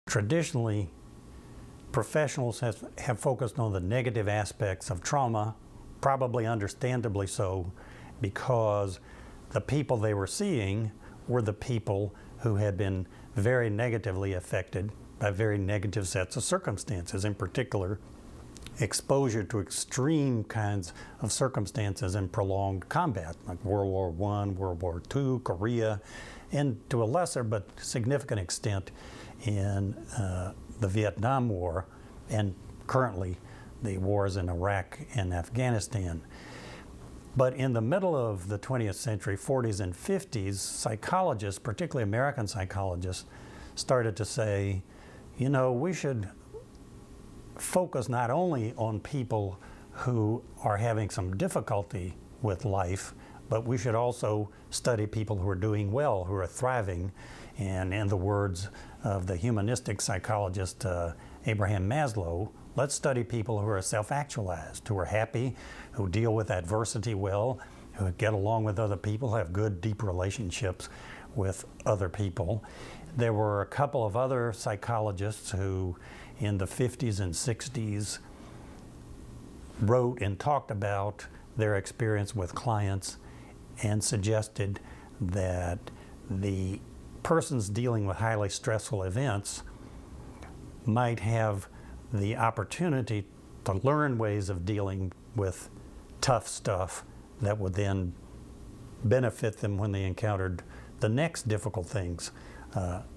Traditionally, professionals have focused on the negative aspects of trauma, probably understandably so, because the people they were seeing were the people who had been very negatively affected by very negative sets of circumstances, in particular exposure to extreme kinds of circumstances in prolonged combat, like World War I, World War II, Korea, and to a lesser but significant extent in the Vietnam War, and currently the wars in Iraq and Afghanistan. But in the middle of the 20th century, 40s and 50s, psychologists, particularly American psychologists, started to say, you know, we should focus not only on people who are having some difficulty with life, but we should also study people who are doing well, who are thriving. And in the words of the humanistic psychologist Abraham Maslow, let's study people who are self-actualized, who are happy, who deal with adversity well, who get along with other people, have good, deep relationships with other people. There were a couple of other psychologists who, in the 50s and 60s, wrote and talked about their experience with clients and suggested that the persons dealing with highly stressful events might have the opportunity to learn ways of dealing with tough stuff that would then benefit them when they encountered the next difficult things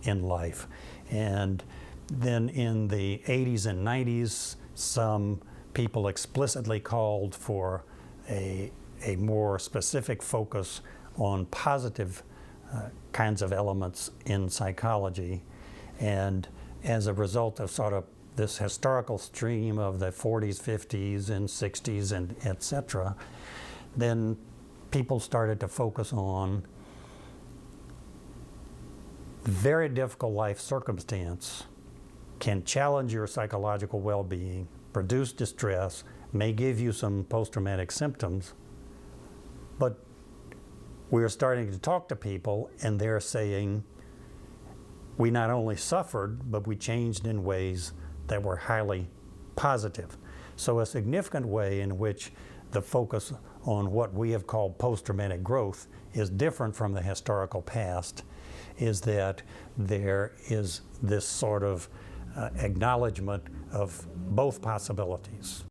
in life. And then in the 80s and 90s, some people explicitly called for a more specific focus on positive kinds of elements in psychology. And as a result of sort of this historical stream of the 40s, 50s, and 60s, and et cetera, then people started to focus on very difficult life circumstance can challenge your psychological well-being, produce distress, may give you some post-traumatic symptoms, but we're starting to talk to people and they're saying, we not only suffered, but we changed in ways that were highly positive. So a significant way in which the focus on what we have called post-traumatic growth is different from the historical past is that there is this sort of acknowledgement of both possibilities.